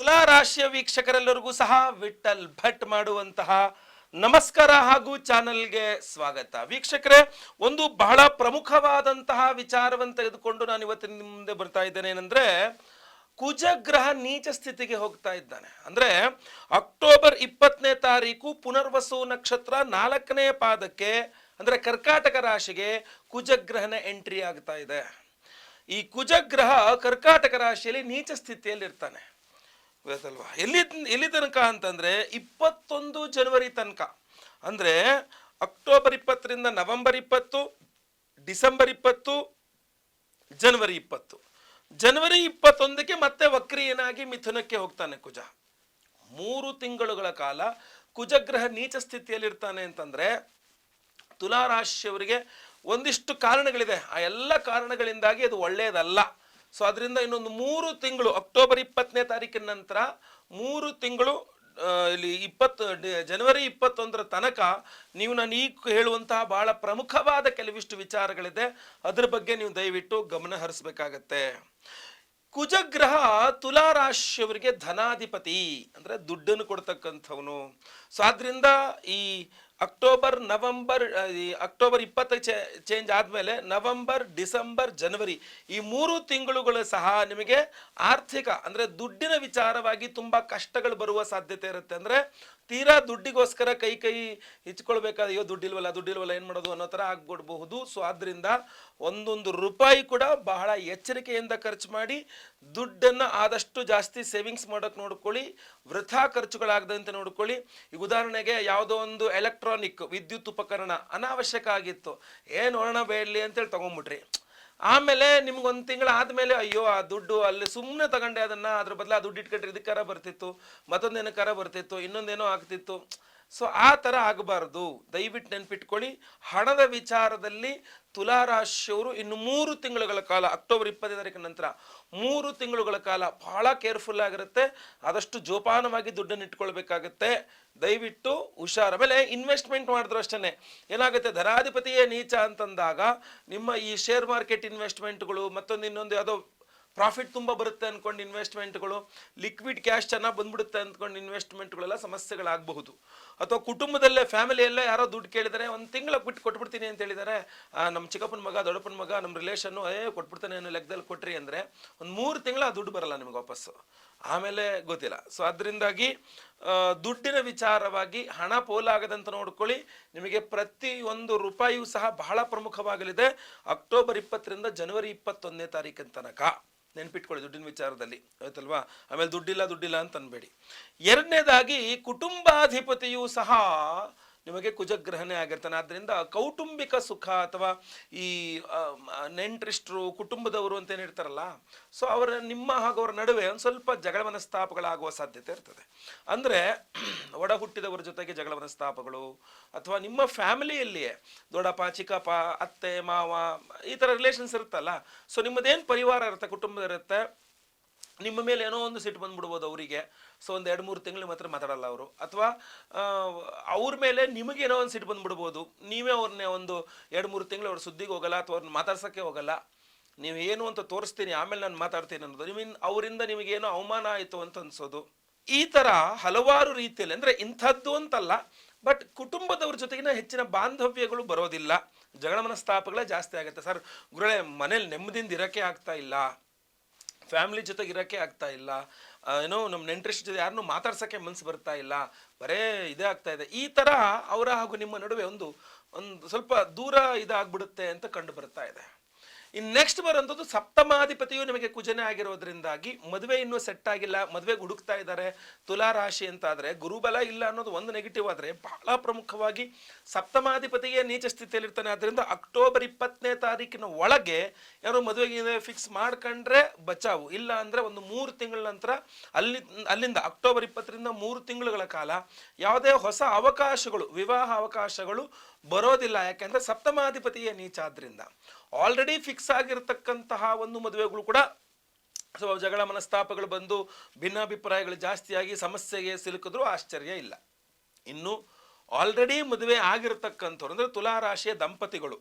ತುಲಾ ರಾಶಿಯ ವೀಕ್ಷಕರೆಲ್ಲರಿಗೂ ಸಹ ವಿಠಲ್ ಭಟ್ ಮಾಡುವಂತಹ ನಮಸ್ಕಾರ ಹಾಗೂ ಚಾನೆಲ್ಗೆ ಸ್ವಾಗತ. ವೀಕ್ಷಕರೇ, ಒಂದು ಬಹಳ ಪ್ರಮುಖವಾದಂತಹ ವಿಚಾರವನ್ನು ತೆಗೆದುಕೊಂಡು ನಾನು ಇವತ್ತಿನ ಮುಂದೆ ಬರ್ತಾ ಇದ್ದೇನೆ. ಏನಂದ್ರೆ, ಕುಜಗ್ರಹ ನೀಚ ಸ್ಥಿತಿಗೆ ಹೋಗ್ತಾ ಇದ್ದಾನೆ. ಅಂದ್ರೆ ಅಕ್ಟೋಬರ್ 20ನೇ ತಾರೀಕು ಪುನರ್ವಸು ನಕ್ಷತ್ರ 4ನೇ ಪಾದಕ್ಕೆ ಅಂದ್ರೆ ಕರ್ಕಾಟಕ ರಾಶಿಗೆ ಕುಜಗ್ರಹನ ಎಂಟ್ರಿ ಆಗ್ತಾ ಇದೆ. ಈ ಕುಜಗ್ರಹ ಕರ್ಕಾಟಕ ರಾಶಿಯಲ್ಲಿ ನೀಚ ಸ್ಥಿತಿಯಲ್ಲಿ ಇರ್ತಾನೆ. ಗೊತ್ತಲ್ವಾ? ಎಲ್ಲಿ ತನಕ ಅಂತಂದ್ರೆ 21 ಜನವರಿ ತನಕ. ಅಂದ್ರೆ ಅಕ್ಟೋಬರ್ 20ರಿಂದ ನವೆಂಬರ್ 20, ಡಿಸೆಂಬರ್ 20, ಜನವರಿ 20. ಜನವರಿ 21ಕ್ಕೆ ಮತ್ತೆ ವಕ್ರಿಯನಾಗಿ ಮಿಥುನಕ್ಕೆ ಹೋಗ್ತಾನೆ ಕುಜ. 3 ತಿಂಗಳುಗಳ ಕಾಲ ಕುಜಗ್ರಹ ನೀಚ ಸ್ಥಿತಿಯಲ್ಲಿ ಇರ್ತಾನೆ. ಅಂತಂದ್ರೆ ತುಲಾ ರಾಶಿಯವರಿಗೆ ಒಂದಿಷ್ಟು ಕಾರಣಗಳಿದೆ. ಆ ಎಲ್ಲ ಕಾರಣಗಳಿಂದಾಗಿ ಅದು ಒಳ್ಳೆಯದಲ್ಲ. ಸೊ ಅದರಿಂದ ಇನ್ನೊಂದು 3 ತಿಂಗಳು, ಅಕ್ಟೋಬರ್ 20ನೇ ತಾರೀಕಿನ ನಂತರ 3 ತಿಂಗಳು, ಇಲ್ಲಿ ಜನವರಿ 21ರ ತನಕ ನೀವು ನಾನು ಈಗ ಹೇಳುವಂತಹ ಬಹಳ ಪ್ರಮುಖವಾದ ಕೆಲವಿಷ್ಟು ವಿಚಾರಗಳಿದೆ. ಅದ್ರ ಬಗ್ಗೆ ನೀವು ದಯವಿಟ್ಟು ಗಮನ ಹರಿಸಬೇಕಾಗತ್ತೆ. ಕುಜಗ್ರಹ ತುಲಾ ರಾಶಿಯವರಿಗೆ ಧನಾಧಿಪತಿ, ಅಂದ್ರೆ ದುಡ್ಡನ್ನು ಕೊಡ್ತಕ್ಕಂಥವನು. ಸೊ ಆದ್ರಿಂದ ಈ ಅಕ್ಟೋಬರ್ 20 ಚೇಂಜ್ ಆದಮೇಲೆ ನವೆಂಬರ್, ಡಿಸೆಂಬರ್, ಜನವರಿ ಈ 3 ತಿಂಗಳುಗಳು ಸಹ ನಿಮಗೆ ಆರ್ಥಿಕ ಅಂದ್ರೆ ದುಡ್ಡಿನ ವಿಚಾರವಾಗಿ ತುಂಬಾ ಕಷ್ಟಗಳು ಬರುವ ಸಾಧ್ಯತೆ ಇರುತ್ತೆ. ಅಂದ್ರೆ ತೀರಾ ದುಡ್ಡಿಗೋಸ್ಕರ ಕೈ ಹಿಚ್ಕೊಳ್ಬೇಕಾದ, ಅಯ್ಯೋ ದುಡ್ಡಿಲ್ವಲ್ಲ ಏನ್ ಮಾಡೋದು ಅನ್ನೋ ತರ ಆಗ್ಬಿಡಬಹುದು. ಸೊ ಆದ್ರಿಂದ ಒಂದೊಂದು ರೂಪಾಯಿ ಕೂಡ ಬಹಳ ಎಚ್ಚರಿಕೆಯಿಂದ ಖರ್ಚು ಮಾಡಿ ದುಡ್ಡನ್ನು ಆದಷ್ಟು ಜಾಸ್ತಿ ಸೇವಿಂಗ್ಸ್ ಮಾಡೋಕೆ ನೋಡ್ಕೊಳ್ಳಿ. ವೃಥಾ ಖರ್ಚುಗಳಾಗದಂತೆ ನೋಡ್ಕೊಳ್ಳಿ. ಈಗ ಉದಾಹರಣೆಗೆ ಯಾವುದೋ ಒಂದು ಎಲೆಕ್ಟ್ರಾನಿಕ್ ವಿದ್ಯುತ್ ಉಪಕರಣ ಅನಾವಶ್ಯಕ ಆಗಿತ್ತು, ಏನು ಒಣ ಬೇಡಲಿ ಅಂತೇಳಿ ತಗೊಂಡ್ಬಿಟ್ರಿ. ಆಮೇಲೆ ನಿಮ್ಗೊಂದು ತಿಂಗಳು ಆದ್ಮೇಲೆ ಅಯ್ಯೋ ಆ ದುಡ್ಡು ಅಲ್ಲಿ ಸುಮ್ಮನೆ ತಗೊಂಡೆ, ಅದನ್ನ ಅದ್ರ ಬದಲು ಆ ದುಡ್ಡು ಇಟ್ಕೊಂಡ್ರೆ ಇದಕ್ಕಾರ ಬರ್ತಿತ್ತು, ಮತ್ತೊಂದೇನಕ್ಕಾರ ಬರ್ತಿತ್ತು, ಇನ್ನೊಂದೇನೋ ಆಗ್ತಿತ್ತು. ಸೊ ಆ ಥರ ಆಗಬಾರ್ದು. ದಯವಿಟ್ಟು ನೆನ್ಪಿಟ್ಕೊಳ್ಳಿ, ಹಣದ ವಿಚಾರದಲ್ಲಿ ತುಲಾ ರಾಶಿಯವರು ಇನ್ನು 3 ತಿಂಗಳುಗಳ ಕಾಲ, ಅಕ್ಟೋಬರ್ 20ನೇ ತಾರೀಕಿನ ನಂತರ 3 ತಿಂಗಳುಗಳ ಕಾಲ ಬಹಳ ಕೇರ್ಫುಲ್ ಆಗಿರುತ್ತೆ. ಆದಷ್ಟು ಜೋಪಾನವಾಗಿ ದುಡ್ಡನ್ನು ಇಟ್ಕೊಳ್ಬೇಕಾಗತ್ತೆ. ದಯವಿಟ್ಟು ಹುಷಾರ್. ಆಮೇಲೆ ಇನ್ವೆಸ್ಟ್ಮೆಂಟ್ ಮಾಡಿದ್ರು ಅಷ್ಟೇ ಏನಾಗುತ್ತೆ, ಧನಾಧಿಪತಿಯೇ ನೀಚ ಅಂತಂದಾಗ ನಿಮ್ಮ ಈ ಶೇರ್ ಮಾರ್ಕೆಟ್ ಇನ್ವೆಸ್ಟ್ಮೆಂಟ್ಗಳು, ಇನ್ನೊಂದು ಯಾವುದೋ ಪ್ರಾಫಿಟ್ ತುಂಬ ಬರುತ್ತೆ ಅಂದ್ಕೊಂಡು ಇನ್ವೆಸ್ಟ್ಮೆಂಟ್ಗಳು, ಲಿಕ್ವಿಡ್ ಕ್ಯಾಶ್ ಚೆನ್ನಾಗಿ ಬಂದ್ಬಿಡುತ್ತೆ ಅಂದ್ಕೊಂಡು ಇನ್ವೆಸ್ಟ್ಮೆಂಟ್ಗಳೆಲ್ಲ ಸಮಸ್ಯೆಗಳಾಗಬಹುದು. ಅಥವಾ ಕುಟುಂಬದಲ್ಲೇ ಫ್ಯಾಮಿಲಿಯಲ್ಲೇ ಯಾರೋ ದುಡ್ಡು ಕೇಳಿದರೆ ಒಂದು ತಿಂಗಳ ಬಿಟ್ಟು ಕೊಟ್ಬಿಡ್ತೀನಿ ಅಂತ ಹೇಳಿದ್ದಾರೆ, ನಮ್ಮ ಚಿಕ್ಕಪ್ಪನ ಮಗ, ದೊಡ್ಡಪ್ಪನ ಮಗ, ನಮ್ಮ ರಿಲೇಷನ್ನು ಕೊಟ್ಬಿಡ್ತಾನೆ ಅನ್ನೋ ಲೆಕ್ಕದಲ್ಲಿ ಕೊಟ್ರಿ ಅಂದರೆ ಒಂದು 3 ತಿಂಗಳ ಆ ದುಡ್ಡು ಬರಲ್ಲ ನಿಮಗೆ ವಾಪಸ್ಸು, ಆಮೇಲೆ ಗೊತ್ತಿಲ್ಲ. ಸೊ ಅದರಿಂದಾಗಿ ದುಡ್ಡಿನ ವಿಚಾರವಾಗಿ ಹಣ ಪೋಲಾಗದಂತ ನೋಡ್ಕೊಳ್ಳಿ. ನಿಮಗೆ ಪ್ರತಿಯೊಂದು ರೂಪಾಯಿಯೂ ಸಹ ಬಹಳ ಪ್ರಮುಖವಾಗಲಿದೆ ಅಕ್ಟೋಬರ್ 20ರಿಂದ ಜನವರಿ 21ನೇ ತಾರೀಕಿನ ತನಕ. ನೆನ್ಪಿಟ್ಕೊಳ್ಳಿ ದುಡ್ಡಿನ ವಿಚಾರದಲ್ಲಿ, ಆಯ್ತಲ್ವಾ? ಆಮೇಲೆ ದುಡ್ಡಿಲ್ಲ ಅಂತ ಅನ್ಬೇಡಿ. ಎರಡನೇದಾಗಿ ಕುಟುಂಬಾಧಿಪತಿಯೂ ಸಹ ನಿಮಗೆ ಕುಜಗ್ರಹನೇ ಆಗಿರ್ತಾನೆ. ಆದ್ದರಿಂದ ಕೌಟುಂಬಿಕ ಸುಖ ಅಥವಾ ಈ ನೆಂಟರಿಷ್ಟರು, ಕುಟುಂಬದವರು ಅಂತ ಏನಿರ್ತಾರಲ್ಲ, ಸೊ ನಿಮ್ಮ ಹಾಗೂ ಅವರ ನಡುವೆ ಒಂದು ಸ್ವಲ್ಪ ಜಗಳ ಮನಸ್ತಾಪಗಳಾಗುವ ಸಾಧ್ಯತೆ ಇರ್ತದೆ. ಅಂದರೆ ಒಡ ಹುಟ್ಟಿದವರ ಜೊತೆಗೆ ಜಗಳ ಮನಸ್ತಾಪಗಳು, ಅಥವಾ ನಿಮ್ಮ ಫ್ಯಾಮಿಲಿಯಲ್ಲಿಯೇ ದೊಡ್ಡಪ್ಪ, ಚಿಕ್ಕಪ್ಪ, ಅತ್ತೆ, ಮಾವ ಈ ಥರ ರಿಲೇಷನ್ಸ್ ಇರುತ್ತಲ್ಲ, ಸೊ ನಿಮ್ಮದೇನು ಪರಿವಾರ ಇರುತ್ತೆ, ಕುಟುಂಬ ಇರುತ್ತೆ, ನಿಮ್ಮ ಮೇಲೆ ಏನೋ ಒಂದು ಸಿಟ್ಟು ಬಂದ್ಬಿಡ್ಬೋದು ಅವರಿಗೆ. ಸೊ ಒಂದು 2-3 ತಿಂಗಳು ಮಾತ್ರ ಮಾತಾಡಲ್ಲ ಅವರು, ಅಥವಾ ಅವ್ರ ಮೇಲೆ ನಿಮಗೇನೋ ಒಂದು ಸಿಟ್ಟು ಬಂದ್ಬಿಡ್ಬೋದು. ನೀವೇ ಅವ್ರನ್ನೇ ಒಂದು 2-3 ತಿಂಗಳು ಅವ್ರ ಸುದ್ದಿಗೆ ಹೋಗಲ್ಲ, ಅಥವಾ ಅವ್ರನ್ನ ಮಾತಾಡ್ಸೋಕ್ಕೆ ಹೋಗಲ್ಲ. ನೀವು ಏನು ಅಂತ ತೋರಿಸ್ತೀನಿ, ಆಮೇಲೆ ನಾನು ಮಾತಾಡ್ತೀನಿ ಅನ್ನೋದು, ಅವರಿಂದ ನಿಮಗೇನೋ ಅವಮಾನ ಆಯಿತು ಅಂತ ಅನ್ಸೋದು. ಈ ಥರ ಹಲವಾರು ರೀತಿಯಲ್ಲಿ, ಅಂದರೆ ಇಂಥದ್ದು ಅಂತಲ್ಲ, ಬಟ್ ಕುಟುಂಬದವ್ರ ಜೊತೆಗಿನ ಹೆಚ್ಚಿನ ಬಾಂಧವ್ಯಗಳು ಬರೋದಿಲ್ಲ, ಜಗಳ ಮನಸ್ತಾಪಗಳೇ ಜಾಸ್ತಿ ಆಗುತ್ತೆ. ಸರ್ ಗುರುಗಳೇ, ಮನೇಲಿ ನೆಮ್ಮದಿಯಿಂದ ಇರೋಕ್ಕೆ ಆಗ್ತಾ ಇಲ್ಲ, ಫ್ಯಾಮಿಲಿ ಜೊತೆಗೆ ಇರೋಕ್ಕೆ ಆಗ್ತಾ ಇಲ್ಲ, ಏನೋ ನಮ್ಮ ನೆಂಟರಿಷ್ಟ ಜೊತೆ ಯಾರನ್ನೂ ಮಾತಾಡ್ಸೋಕ್ಕೆ ಮನಸ್ಸು ಬರ್ತಾ ಇಲ್ಲ, ಬರೇ ಇದೇ ಆಗ್ತಾ ಇದೆ. ಈ ಥರ ಅವರ ಹಾಗೂ ನಿಮ್ಮ ನಡುವೆ ಒಂದು ಸ್ವಲ್ಪ ದೂರ ಇದಾಗ್ಬಿಡುತ್ತೆ ಅಂತ ಕಂಡು ಬರ್ತಾ ಇದೆ. ಇನ್ನು ನೆಕ್ಸ್ಟ್ ಬರೋಂಥದ್ದು ಸಪ್ತಮಾಧಿಪತಿಯು ನಿಮಗೆ ಕುಜನೇ ಆಗಿರೋದ್ರಿಂದಾಗಿ ಮದುವೆ ಇನ್ನೂ ಸೆಟ್ ಆಗಿಲ್ಲ, ಮದುವೆಗೆ ಹುಡುಕ್ತಾ ಇದ್ದಾರೆ ತುಲಾ ರಾಶಿ ಅಂತ ಆದರೆ, ಗುರುಬಲ ಇಲ್ಲ ಅನ್ನೋದು ಒಂದು ನೆಗೆಟಿವ್. ಆದರೆ ಬಹಳ ಪ್ರಮುಖವಾಗಿ ಸಪ್ತಮಾಧಿಪತಿಗೆ ನೀಚ ಸ್ಥಿತಿಯಲ್ಲಿರ್ತಾನೆ. ಆದ್ದರಿಂದ ಅಕ್ಟೋಬರ್ 20ನೇ ತಾರೀಕಿನ ಒಳಗೆ ಯಾರೋ ಮದುವೆಗೆ ಫಿಕ್ಸ್ ಮಾಡ್ಕೊಂಡ್ರೆ ಬಚಾವು, ಇಲ್ಲ ಅಂದರೆ ಒಂದು 3 ತಿಂಗಳ ನಂತರ ಅಲ್ಲಿಂದ ಅಕ್ಟೋಬರ್ 20ರಿಂದ 3 ತಿಂಗಳುಗಳ ಕಾಲ ಯಾವುದೇ ಹೊಸ ಅವಕಾಶಗಳು, ವಿವಾಹ ಅವಕಾಶಗಳು ಬರೋದಿಲ್ಲ. ಯಾಕೆಂದರೆ ಸಪ್ತಮಾಧಿಪತಿಯೇ ನೀಚ. ಆದ್ರಿಂದ ಆಲ್ರೆಡಿ ಫಿಕ್ಸ್ ಆಗಿರತಕ್ಕಂತಹ ಒಂದು ಮದುವೆಗಳು ಕೂಡ ಸೊ ಜಗಳ ಮನಸ್ತಾಪಗಳು ಬಂದು ಭಿನ್ನಾಭಿಪ್ರಾಯಗಳು ಜಾಸ್ತಿಯಾಗಿ ಸಮಸ್ಯೆಗೆ ಸಿಲುಕಿದ್ರೂ ಆಶ್ಚರ್ಯ ಇಲ್ಲ. ಇನ್ನು ಆಲ್ರೆಡಿ ಮದುವೆ ಆಗಿರತಕ್ಕಂಥವ್ರು ಅಂದರೆ ತುಲಾ ರಾಶಿಯ ದಂಪತಿಗಳು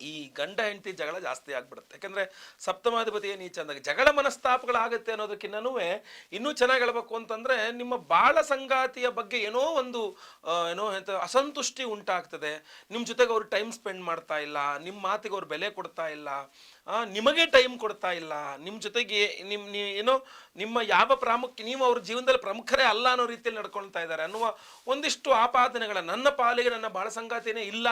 ಈ ಗಂಡ ಹೆಂಡತಿ ಜಗಳ ಜಾಸ್ತಿ ಆಗ್ಬಿಡುತ್ತೆ. ಯಾಕಂದ್ರೆ ಸಪ್ತಮಾಧಿಪತಿಯ ನೀಚ ಅಂದಾಗ ಜಗಳ ಮನಸ್ತಾಪಗಳಾಗುತ್ತೆ ಅನ್ನೋದಕ್ಕಿನ್ನೂ ಇನ್ನೂ ಚೆನ್ನಾಗಿ ಹೇಳ್ಬೇಕು ಅಂತಂದ್ರೆ ನಿಮ್ಮ ಬಾಳ ಸಂಗಾತಿಯ ಬಗ್ಗೆ ಏನೋ ಒಂದು ಏನೋ ಅಸಂತುಷ್ಟಿ ಉಂಟಾಗ್ತದೆ. ನಿಮ್ಮ ಜೊತೆಗೆ ಅವ್ರು ಟೈಮ್ ಸ್ಪೆಂಡ್ ಮಾಡ್ತಾ ಇಲ್ಲ, ನಿಮ್ಮ ಮಾತಿಗೆ ಅವ್ರು ಬೆಲೆ ಕೊಡ್ತಾ ಇಲ್ಲ, ನಿಮಗೆ ಟೈಮ್ ಕೊಡ್ತಾ ಇಲ್ಲ, ನಿಮ್ಮ ಜೊತೆಗೆ ಏನೋ ನಿಮ್ಮ ಯಾವ ಪ್ರಾಮುಖ್ಯ ನೀವು ಅವ್ರ ಜೀವನದಲ್ಲಿ ಪ್ರಮುಖರೇ ಅಲ್ಲ ಅನ್ನೋ ರೀತಿಯಲ್ಲಿ ನಡ್ಕೊಳ್ತಾ ಇದ್ದಾರೆ ಅನ್ನುವ ಒಂದಿಷ್ಟು ಆಪಾದನೆಗಳ ನನ್ನ ಪಾಲಿಗೆ ನನ್ನ ಬಾಳ ಸಂಗಾತಿನೇ ಇಲ್ಲ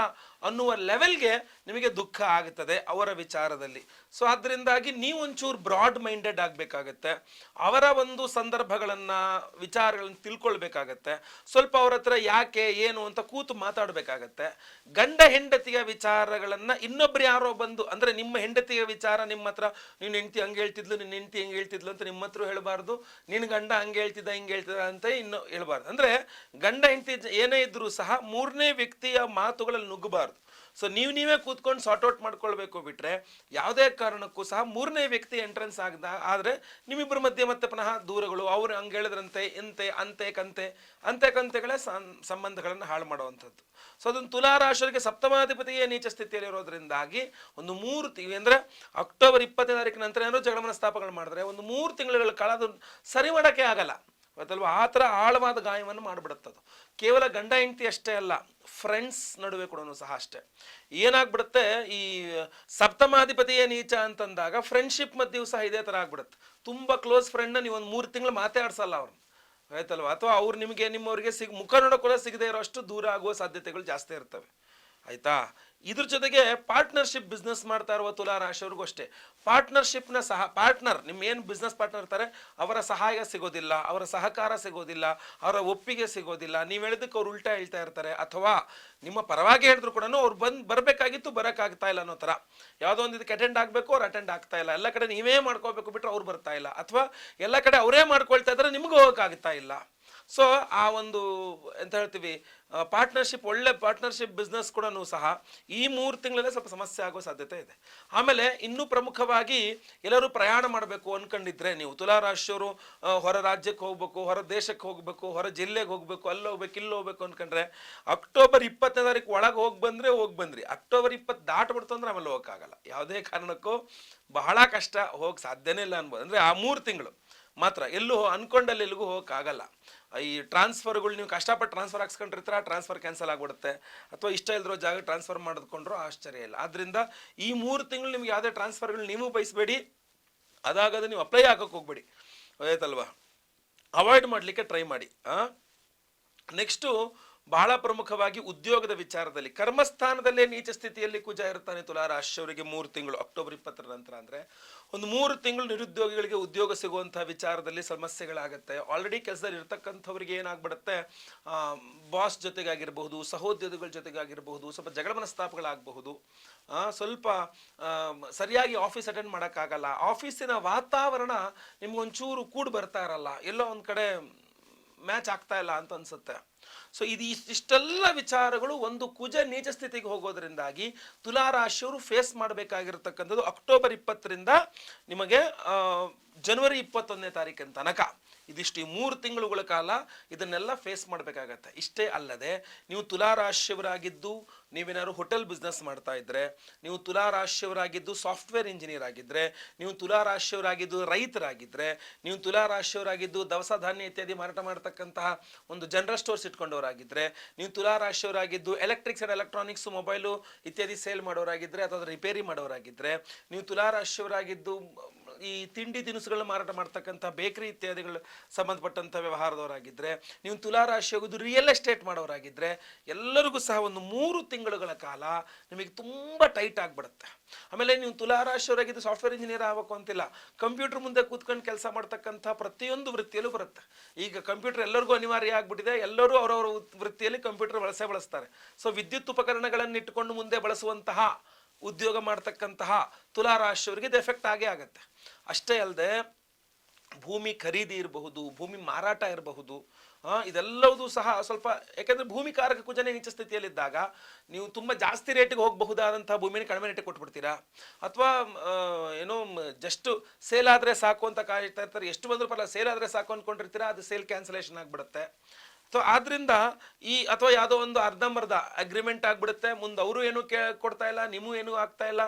ಅನ್ನುವ ಲೆವೆಲ್ಗೆ ನಿಮಗೆ ದುಃಖ ಆಗುತ್ತದೆ ಅವರ ವಿಚಾರದಲ್ಲಿ. ಸೊ ಅದರಿಂದಾಗಿ ನೀವು ಒಂಚೂರು ಬ್ರಾಡ್ ಮೈಂಡೆಡ್ ಆಗಬೇಕಾಗತ್ತೆ. ಅವರ ಒಂದು ಸಂದರ್ಭಗಳನ್ನ ವಿಚಾರಗಳನ್ನ ತಿಳ್ಕೊಳ್ಬೇಕಾಗತ್ತೆ. ಸ್ವಲ್ಪ ಅವ್ರ ಹತ್ರ ಯಾಕೆ ಏನು ಅಂತ ಕೂತು ಮಾತಾಡಬೇಕಾಗತ್ತೆ. ಗಂಡ ಹೆಂಡತಿಯ ವಿಚಾರಗಳನ್ನ ಇನ್ನೊಬ್ರು ಯಾರೋ ಬಂದು ಅಂದ್ರೆ ನಿಮ್ಮ ಹೆಂಡತಿಯ ವಿಚಾರ ನಿಮ್ಮ ಹತ್ರ ನಿನ್ನ ಹೆಂಡತಿ ಹಂಗೆ ಹೇಳ್ತಿದ್ಲು, ನಿನ್ನ ಹೆಂಡತಿ ಹೆಂಗೆ ಹೇಳ್ತಿದ್ಲು ಅಂತ ನಿಮ್ಮ ಹತ್ರ ಹೇಳ್ಬಾರ್ದು. ನಿನ್ನ ಗಂಡ ಹಂಗೆ ಹೇಳ್ತಿದ್ದ ಹಿಂಗೆ ಹೇಳ್ತಿದ್ದ ಅಂತ ಇನ್ನು ಹೇಳ್ಬಾರ್ದು. ಅಂದ್ರೆ ಗಂಡ ಹೆಂಡತಿ ಏನೇ ಇದ್ರೂ ಸಹ ಮೂರನೇ ವ್ಯಕ್ತಿಯ ಮಾತುಗಳಲ್ಲಿ ನುಗ್ಗಬಾರ್ದು. ಸೊ ನೀವೇ ಕೂತ್ಕೊಂಡು ಸಾರ್ಟ್ ಔಟ್ ಮಾಡ್ಕೊಳ್ಬೇಕು. ಬಿಟ್ರೆ ಯಾವುದೇ ಕಾರಣಕ್ಕೂ ಸಹ ಮೂರನೇ ವ್ಯಕ್ತಿ ಎಂಟ್ರೆನ್ಸ್ ಆದ್ರೆ ನಿಮ್ಮಿಬ್ಬರ ಮಧ್ಯೆ ಮತ್ತೆ ಪುನಃ ದೂರಗಳು, ಅವ್ರು ಹಂಗೆ ಹೇಳಿದ್ರಂತೆ ಇಂತೆ ಅಂತೆ ಕಂತೆಗಳೇ ಸಂಬಂಧಗಳನ್ನು ಹಾಳು ಮಾಡುವಂಥದ್ದು. ಸೊ ಅದೊಂದು ತುಲಾರಾಶಿಯವರಿಗೆ ಸಪ್ತಮಾಧಿಪತಿಯೇ ನೀಚ ಸ್ಥಿತಿಯಲ್ಲಿ ಇರೋದ್ರಿಂದಾಗಿ ಒಂದು 3 ತಿಂಗಳು ಅಂದ್ರೆ ಅಕ್ಟೋಬರ್ 20ನೇ ತಾರೀಕಿನ ನಂತರ ಏನಾದ್ರು ಜಗಳ ಮನಸ್ತಾಪಗಳು ಮಾಡಿದ್ರೆ ಒಂದು 3 ತಿಂಗಳ ಕಾಲ ಅದು ಸರಿ ಮಾಡೋಕ್ಕೆ ಆಗಲ್ಲ ಗೊತ್ತಲ್ವಾ. ಆ ಥರ ಆಳವಾದ ಗಾಯವನ್ನು ಮಾಡಿಬಿಡುತ್ತದು. ಕೇವಲ ಗಂಡ ಹೆಂಡತಿ ಅಷ್ಟೇ ಅಲ್ಲ, ಫ್ರೆಂಡ್ಸ್ ನಡುವೆ ಕೂಡ ಸಹ ಅಷ್ಟೇ. ಏನಾಗ್ಬಿಡುತ್ತೆ, ಈ ಸಪ್ತಮಾಧಿಪತಿಯೇ ನೀಚ ಅಂತಂದಾಗ ಫ್ರೆಂಡ್ಶಿಪ್ ಮಧ್ಯೆಯೂ ಸಹ ಇದೇ ಥರ ಆಗ್ಬಿಡುತ್ತೆ. ತುಂಬ ಕ್ಲೋಸ್ ಫ್ರೆಂಡ್ನ ನೀವು ಒಂದು 3 ತಿಂಗಳು ಮಾತಾಡ್ಸಲ್ಲ ಅವ್ರನ್ನ, ಆಯ್ತಲ್ವ. ಅಥವಾ ಅವ್ರು ನಿಮ್ಮವ್ರಿಗೆ ಮುಖ ನೋಡೋಕೆ ಸಿಗದೆ ಇರೋಷ್ಟು ದೂರ ಆಗುವ ಸಾಧ್ಯತೆಗಳು ಜಾಸ್ತಿ ಇರ್ತವೆ, ಆಯ್ತಾ. ಇದ್ರ ಜೊತೆಗೆ ಪಾರ್ಟ್ನರ್ಶಿಪ್ ಬಿಸ್ನೆಸ್ ಮಾಡ್ತಾ ಇರುವ ತುಲಾ ರಾಶಿಯವ್ರಿಗೂ ಅಷ್ಟೇ. ಪಾರ್ಟ್ನರ್ಶಿಪ್ನ ಪಾರ್ಟ್ನರ್ ನಿಮ್ಮ ಏನು ಬಿಸ್ನೆಸ್ ಪಾರ್ಟ್ನರ್ ಇರ್ತಾರೆ ಅವರ ಸಹಾಯ ಸಿಗೋದಿಲ್ಲ, ಅವರ ಸಹಕಾರ ಸಿಗೋದಿಲ್ಲ, ಅವರ ಒಪ್ಪಿಗೆ ಸಿಗೋದಿಲ್ಲ. ನೀವು ಹೇಳಿದಕ್ಕೆ ಅವ್ರು ಉಲ್ಟಾ ಹೇಳ್ತಾ ಇರ್ತಾರೆ, ಅಥವಾ ನಿಮ್ಮ ಪರವಾಗಿ ಹೇಳಿದ್ರು ಕೂಡ ಅವ್ರು ಬರಬೇಕಾಗಿತ್ತು ಬರೋಕ್ಕಾಗ್ತಾ ಇಲ್ಲ ಅನ್ನೋ ಥರ. ಯಾವುದೋ ಒಂದು ಇದಕ್ಕೆ ಅಟೆಂಡ್ ಆಗಬೇಕು, ಅವ್ರು ಅಟೆಂಡ್ ಆಗ್ತಾ ಇಲ್ಲ. ಎಲ್ಲ ಕಡೆ ನೀವೇ ಮಾಡ್ಕೋಬೇಕು ಬಿಟ್ಟರೆ ಅವ್ರು ಬರ್ತಾ ಇಲ್ಲ, ಅಥವಾ ಎಲ್ಲ ಕಡೆ ಅವರೇ ಮಾಡ್ಕೊಳ್ತಾ ಇದ್ದಾರೆ ನಿಮ್ಗೆ ಹೋಗೋಕ್ಕಾಗ್ತಾ ಇಲ್ಲ. ಸೊ ಆ ಒಂದು ಎಂತ ಹೇಳ್ತೀವಿ ಪಾರ್ಟ್ನರ್ಶಿಪ್, ಒಳ್ಳೆ ಪಾರ್ಟ್ನರ್ಶಿಪ್ ಬಿಸ್ನೆಸ್ ಕೂಡ ಸಹ ಈ 3 ತಿಂಗಳಲ್ಲೇ ಸ್ವಲ್ಪ ಸಮಸ್ಯೆ ಆಗೋ ಸಾಧ್ಯತೆ ಇದೆ. ಆಮೇಲೆ ಇನ್ನೂ ಪ್ರಮುಖವಾಗಿ ಎಲ್ಲರೂ ಪ್ರಯಾಣ ಮಾಡಬೇಕು ಅನ್ಕೊಂಡಿದ್ರೆ ನೀವು ತುಲಾರಾಶಿಯವರು ಹೊರ ರಾಜ್ಯಕ್ಕೆ ಹೋಗ್ಬೇಕು, ಹೊರ ದೇಶಕ್ಕೆ ಹೋಗ್ಬೇಕು, ಹೊರ ಜಿಲ್ಲೆಗೆ ಹೋಗ್ಬೇಕು, ಅಲ್ಲಿ ಹೋಗ್ಬೇಕು ಇಲ್ಲಿ ಹೋಗ್ಬೇಕು ಅನ್ಕೊಂಡ್ರೆ ಅಕ್ಟೋಬರ್ 20ನೇ ತಾರೀಕು ಒಳಗೆ ಹೋಗಿ ಬಂದ್ರಿ. ಅಕ್ಟೋಬರ್ 20 ದಾಟ್ಬಿಡ್ತು ಅಂದ್ರೆ ಆಮೇಲೆ ಹೋಗೋಕ್ಕಾಗಲ್ಲ. ಯಾವುದೇ ಕಾರಣಕ್ಕೂ ಬಹಳ ಕಷ್ಟ, ಹೋಗಕ್ಕೆ ಸಾಧ್ಯನೇ ಇಲ್ಲ ಅನ್ಬೋದು. ಅಂದರೆ ಆ 3 ತಿಂಗಳು ಮಾತ್ರ ಎಲ್ಲೂ ಅನ್ಕೊಂಡಲ್ಲಿ ಎಲ್ಲಿಗೂ ಹೋಗೋಕ್ಕಾಗಲ್ಲ. ಈ ಟ್ರಾನ್ಸ್ಫರ್ಗಳು ನೀವು ಕಷ್ಟಪಟ್ಟು ಟ್ರಾನ್ಸ್ಫರ್ ಹಾಕ್ಸ್ಕೊಂಡಿರ್ತೀರ, ಟ್ರಾನ್ಸ್ಫರ್ ಕ್ಯಾನ್ಸಲ್ ಆಗಿಬಿಡುತ್ತೆ, ಅಥವಾ ಇಷ್ಟ ಇಲ್ದಿರೋ ಜಾಗ ಟ್ರಾನ್ಸ್ಫರ್ ಮಾಡಿದ್ಕೊಂಡ್ರು ಆಶ್ಚರ್ಯ ಇಲ್ಲ. ಆದ್ದರಿಂದ ಈ 3 ತಿಂಗಳು ನಿಮ್ಗೆ ಯಾವುದೇ ಟ್ರಾನ್ಸ್ಫರ್ಗಳು ನೀವು ಬಯಸಬೇಡಿ, ಅದಾಗದೆ ನೀವು ಅಪ್ಲೈ ಹಾಕೋಕೆ ಹೋಗ್ಬೇಡಿ, ಆಯ್ತಲ್ವಾ. ಅವಾಯ್ಡ್ ಮಾಡಲಿಕ್ಕೆ ಟ್ರೈ ಮಾಡಿ. ನೆಕ್ಸ್ಟು ಬಹಳ ಪ್ರಮುಖವಾಗಿ ಉದ್ಯೋಗದ ವಿಚಾರದಲ್ಲಿ ಕರ್ಮಸ್ಥಾನದಲ್ಲೇ ನೀಚ ಸ್ಥಿತಿಯಲ್ಲಿ ಕುಜ ಇರ್ತಾನೆ ತುಲಾರಾಶಿಯವರಿಗೆ 3 ತಿಂಗಳು ಅಕ್ಟೋಬರ್ 20ರ ನಂತರ. ಅಂದರೆ ಒಂದು 3 ತಿಂಗಳು ನಿರುದ್ಯೋಗಿಗಳಿಗೆ ಉದ್ಯೋಗ ಸಿಗುವಂಥ ವಿಚಾರದಲ್ಲಿ ಸಮಸ್ಯೆಗಳಾಗುತ್ತೆ. ಆಲ್ರೆಡಿ ಕೆಲಸದಲ್ಲಿ ಇರ್ತಕ್ಕಂಥವ್ರಿಗೆ ಏನಾಗ್ಬಿಡುತ್ತೆ, ಬಾಸ್ ಜೊತೆಗಾಗಿರ್ಬಹುದು, ಸಹೋದ್ಯೋಗಿಗಳ ಜೊತೆಗಾಗಿರಬಹುದು, ಸ್ವಲ್ಪ ಜಗಳ ಮನಸ್ತಾಪಗಳಾಗಬಹುದು, ಸ್ವಲ್ಪ ಸರಿಯಾಗಿ ಆಫೀಸ್ ಅಟೆಂಡ್ ಮಾಡೋಕ್ಕಾಗಲ್ಲ, ಆಫೀಸಿನ ವಾತಾವರಣ ನಿಮ್ಗೊಂಚೂರು ಕೂಡಿ ಬರ್ತಾ ಇರಲ್ಲ, ಎಲ್ಲೋ ಒಂದು ಕಡೆ ಮ್ಯಾಚ್ ಆಗ್ತಾ ಇಲ್ಲ ಅಂತ ಅನ್ಸುತ್ತೆ. ಸೊ ಇಷ್ಟೆಲ್ಲ ವಿಚಾರಗಳು ಒಂದು ಕುಜ ನೀಚ ಸ್ಥಿತಿಗೆ ಹೋಗೋದ್ರಿಂದಾಗಿ ತುಲಾರಾಶಿಯವರು ಫೇಸ್ ಮಾಡಬೇಕಾಗಿರ್ತಕ್ಕಂಥದ್ದು ಅಕ್ಟೋಬರ್ 20ರಿಂದ ನಿಮಗೆ ಜನವರಿ 21ನೇ ತಾರೀಕಿನ ತನಕ. ಇದಿಷ್ಟು ಈ 3 ತಿಂಗಳುಗಳ ಕಾಲ ಇದನ್ನೆಲ್ಲ ಫೇಸ್ ಮಾಡಬೇಕಾಗತ್ತೆ. ಇಷ್ಟೇ ಅಲ್ಲದೆ ನೀವು ತುಲಾರಾಶಿಯವರಾಗಿದ್ದು ನೀವೇನಾದ್ರು ಹೋಟೆಲ್ ಬಿಸ್ನೆಸ್ ಮಾಡ್ತಾ ಇದ್ರೆ, ನೀವು ತುಲಾರಾಶಿಯವರಾಗಿದ್ದು ಸಾಫ್ಟ್ವೇರ್ ಇಂಜಿನಿಯರ್ ಆಗಿದ್ರೆ, ನೀವು ತುಲಾರಾಶಿಯವರಾಗಿದ್ದು ರೈತರಾಗಿದ್ದರೆ, ನೀವು ತುಲಾರಾಶಿಯವರಾಗಿದ್ದು ದವಸ ಧಾನ್ಯ ಇತ್ಯಾದಿ ಮಾರಾಟ ಮಾಡ್ತಕ್ಕಂತಹ ಒಂದು ಜನರಲ್ ಸ್ಟೋರ್ಸ್ ಇಟ್ಕೊಂಡವರಾಗಿದ್ದರೆ, ನೀವು ತುಲಾರಾಶಿಯವರಾಗಿದ್ದು ಎಲೆಕ್ಟ್ರಿಕ್ಸ್ ಆ್ಯಂಡ್ ಎಲೆಕ್ಟ್ರಾನಿಕ್ಸ್ ಮೊಬೈಲು ಇತ್ಯಾದಿ ಸೇಲ್ ಮಾಡೋರಾಗಿದ್ದರೆ ಅಥವಾ ರಿಪೇರಿ ಮಾಡೋರಾಗಿದ್ದರೆ, ನೀವು ತುಲಾರಾಶಿಯವರಾಗಿದ್ದು ಈ ತಿಂಡಿ ತಿನಿಸುಗಳನ್ನ ಮಾರಾಟ ಮಾಡ್ತಕ್ಕಂಥ ಬೇಕರಿ ಇತ್ಯಾದಿಗಳು ಸಂಬಂಧಪಟ್ಟಂಥ ವ್ಯವಹಾರದವರಾಗಿದ್ದರೆ, ನೀವು ತುಲಾರಾಶಿಯಾಗೋದು ರಿಯಲ್ ಎಸ್ಟೇಟ್ ಮಾಡೋರಾಗಿದ್ದರೆ, ಎಲ್ಲರಿಗೂ ಸಹ ಒಂದು 3 ತಿಂಗಳುಗಳ ಕಾಲ ನಿಮಗೆ ತುಂಬ ಟೈಟ್ ಆಗಿಬಿಡುತ್ತೆ. ಆಮೇಲೆ ನೀವು ತುಲಾರಾಶಿಯವರಾಗಿದ್ದು ಸಾಫ್ಟ್ವೇರ್ ಇಂಜಿನಿಯರ್ ಆಗಬೇಕು ಅಂತಿಲ್ಲ, ಕಂಪ್ಯೂಟರ್ ಮುಂದೆ ಕೂತ್ಕೊಂಡು ಕೆಲಸ ಮಾಡ್ತಕ್ಕಂಥ ಪ್ರತಿಯೊಂದು ವೃತ್ತಿಯಲ್ಲೂ ಬರುತ್ತೆ. ಈಗ ಕಂಪ್ಯೂಟರ್ ಎಲ್ಲರಿಗೂ ಅನಿವಾರ್ಯ ಆಗಿಬಿಟ್ಟಿದೆ, ಎಲ್ಲರೂ ಅವರವರ ವೃತ್ತಿಯಲ್ಲಿ ಕಂಪ್ಯೂಟರ್ ಬಳಸ್ತಾರೆ. ಸೊ ವಿದ್ಯುತ್ ಉಪಕರಣಗಳನ್ನು ಇಟ್ಟುಕೊಂಡು ಮುಂದೆ ಬಳಸುವಂತಹ ಉದ್ಯೋಗ ಮಾಡ್ತಕ್ಕಂತಹ ತುಲಾರಾಶಿಯವರಿಗೆ ಇದು ಎಫೆಕ್ಟ್ ಆಗೇ ಆಗುತ್ತೆ. ಅಷ್ಟೇ ಅಲ್ಲದೆ ಭೂಮಿ ಖರೀದಿ ಇರಬಹುದು, ಭೂಮಿ ಮಾರಾಟ ಇರಬಹುದು, ಇದೆಲ್ಲವೂ ಸಹ ಸ್ವಲ್ಪ, ಯಾಕೆಂದರೆ ಭೂಮಿ ಕಾರಕ ಕುಜನೇ ನೀಚ ಸ್ಥಿತಿಯಲ್ಲಿದ್ದಾಗ ನೀವು ತುಂಬ ಜಾಸ್ತಿ ರೇಟಿಗೆ ಹೋಗಬಹುದಾದಂಥ ಭೂಮಿನ ಕಡಿಮೆ ರೇಟಿಗೆ ಕೊಟ್ಬಿಡ್ತೀರಾ, ಅಥವಾ ಏನೋ ಜಸ್ಟ್ ಸೇಲ್ ಆದರೆ ಸಾಕು ಅಂತ ಕಾಯ್ತಾ ಇರ್ತಾರೆ, ಎಷ್ಟು ಬಂದರೂ ಪರಲ್ಲ ಸೇಲ್ ಆದರೆ ಸಾಕು ಅಂದ್ಕೊಂಡಿರ್ತೀರಾ, ಅದು ಸೇಲ್ ಕ್ಯಾನ್ಸಲೇಷನ್ ಆಗಿಬಿಡುತ್ತೆ. ಸೊ ಆದ್ರಿಂದ ಅಥವಾ ಯಾವುದೋ ಒಂದು ಅರ್ಧಂಬರ್ಧ ಅಗ್ರಿಮೆಂಟ್ ಆಗ್ಬಿಡುತ್ತೆ, ಮುಂದೆ ಅವರು ಏನು ಕೊಡ್ತಾ ಇಲ್ಲ, ನೀವು ಏನು ಆಗ್ತಾ ಇಲ್ಲ,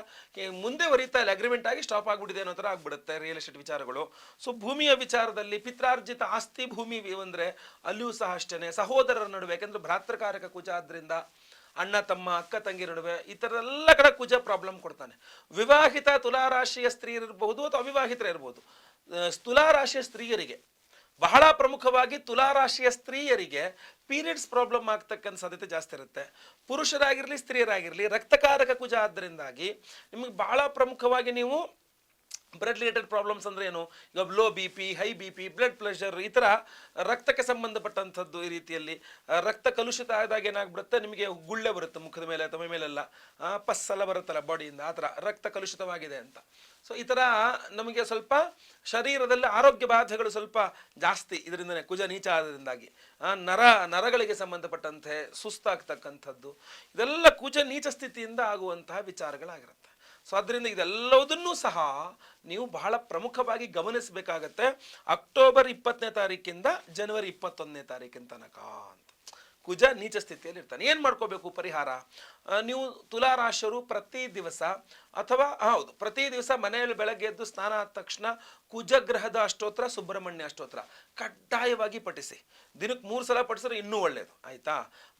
ಮುಂದೆ ವರಿತಾ ಇಲ್ಲ, ಅಗ್ರಿಮೆಂಟ್ ಆಗಿ ಸ್ಟಾಪ್ ಆಗ್ಬಿಟ್ಟಿದೆ ಅನ್ನೋ ಥರ ಆಗ್ಬಿಡುತ್ತೆ ರಿಯಲ್ ಎಸ್ಟೇಟ್ ವಿಚಾರಗಳು. ಸೊ ಭೂಮಿಯ ವಿಚಾರದಲ್ಲಿ ಪಿತ್ರಾರ್ಜಿತ ಆಸ್ತಿ ಭೂಮಿ ಅಂದರೆ ಅಲ್ಲಿಯೂ ಸಹ ಅಷ್ಟೇನೆ ಸಹೋದರರ ನಡುವೆ, ಯಾಕೆಂದ್ರೆ ಭ್ರಾತೃಕಾರಕ ಕುಜ ಆದ್ರಿಂದ ಅಣ್ಣ ತಮ್ಮ ಅಕ್ಕ ತಂಗಿ ನಡುವೆ ಈ ಥರದೆಲ್ಲ ಕಡೆ ಕುಜ ಪ್ರಾಬ್ಲಮ್ ಕೊಡ್ತಾನೆ. ವಿವಾಹಿತ ತುಲಾರಾಶಿಯ ಸ್ತ್ರೀಯರಿರ್ಬಹುದು ಅಥವಾ ಅವಿವಾಹಿತರಿರ್ಬೋದು. ತುಲಾರಾಶಿಯ ಸ್ತ್ರೀಯರಿಗೆ ಬಹಳ ಪ್ರಮುಖವಾಗಿ ತುಲಾರಾಶಿಯ ಸ್ತ್ರೀಯರಿಗೆ ಪೀರಿಯಡ್ಸ್ ಪ್ರಾಬ್ಲಮ್ ಆಗ್ತಕ್ಕಂಥ ಸಾಧ್ಯತೆ ಜಾಸ್ತಿ ಇರುತ್ತೆ. ಪುರುಷರಾಗಿರಲಿ ಸ್ತ್ರೀಯರಾಗಿರಲಿ ರಕ್ತಕಾರಕ ಕುಜ ಆದ್ದರಿಂದಾಗಿ ನಿಮಗೆ ಬಹಳ ಪ್ರಮುಖವಾಗಿ ನೀವು ಬ್ಲಡ್ ರಿಲೇಟೆಡ್ ಪ್ರಾಬ್ಲಮ್ಸ್ ಅಂದರೆ ಏನು, ಈಗ low B P, high B P, blood pressure, ಈ ಥರ ರಕ್ತಕ್ಕೆ ಸಂಬಂಧಪಟ್ಟಂಥದ್ದು. ಈ ರೀತಿಯಲ್ಲಿ ರಕ್ತ ಕಲುಷಿತ ಆದಾಗ ಏನಾಗ್ಬಿಡುತ್ತೆ, ನಿಮಗೆ ಗುಳ್ಳೆ ಬರುತ್ತೆ ಮುಖದ ಮೇಲೆ ಅಥವಾ ಮೇಲೆಲ್ಲ, ಪಸ್ಸೆಲ್ಲ ಬರುತ್ತಲ್ಲ ಬಾಡಿಯಿಂದ, ಆ ಥರ ರಕ್ತ ಕಲುಷಿತವಾಗಿದೆ ಅಂತ. ಸೊ ಈ ಥರ ನಮಗೆ ಸ್ವಲ್ಪ ಶರೀರದಲ್ಲಿ ಆರೋಗ್ಯ ಬಾಧೆಗಳು ಸ್ವಲ್ಪ ಜಾಸ್ತಿ ಇದರಿಂದನೇ, ಕುಜ ನೀಚ ಆದ್ರಿಂದಾಗಿ. ನರಗಳಿಗೆ ಸಂಬಂಧಪಟ್ಟಂತೆ ಸುಸ್ತಾಗ್ತಕ್ಕಂಥದ್ದು, ಇದೆಲ್ಲ ಕುಜ ನೀಚ ಸ್ಥಿತಿಯಿಂದ ಆಗುವಂತಹ ವಿಚಾರಗಳಾಗಿರುತ್ತೆ. ಸೊ ಅದರಿಂದ ಇದೆಲ್ಲದನ್ನೂ ಸಹ ನೀವು ಬಹಳ ಪ್ರಮುಖವಾಗಿ ಗಮನಿಸಬೇಕಾಗತ್ತೆ ಅಕ್ಟೋಬರ್ 20ನೇ ತಾರೀಕಿಂದ ಜನವರಿ 21ನೇ ತಾರೀಕಿನ ತನಕ ಅಂತ ಕುಜ ನೀಚ ಸ್ಥಿತಿಯಲ್ಲಿ ಇರ್ತಾನೆ. ಏನು ಮಾಡ್ಕೋಬೇಕು ಪರಿಹಾರ? ನೀವು ತುಲಾರಾಶಿಯರು ಪ್ರತಿ ದಿವಸ ಅಥವಾ ಹೌದು ಪ್ರತಿ ದಿವಸ ಮನೆಯಲ್ಲಿ ಬೆಳಗ್ಗೆ ಎದ್ದು ಸ್ನಾನ ಆದ ತಕ್ಷಣ ಕುಜಗ್ರಹದ ಅಷ್ಟೋತ್ರ, ಸುಬ್ರಹ್ಮಣ್ಯ ಅಷ್ಟೋತ್ರ ಕಡ್ಡಾಯವಾಗಿ ಪಠಿಸಿ. ದಿನಕ್ಕೆ 3 ಸಲ ಪಠಿಸಿದ್ರೆ ಇನ್ನೂ ಒಳ್ಳೆಯದು, ಆಯ್ತಾ?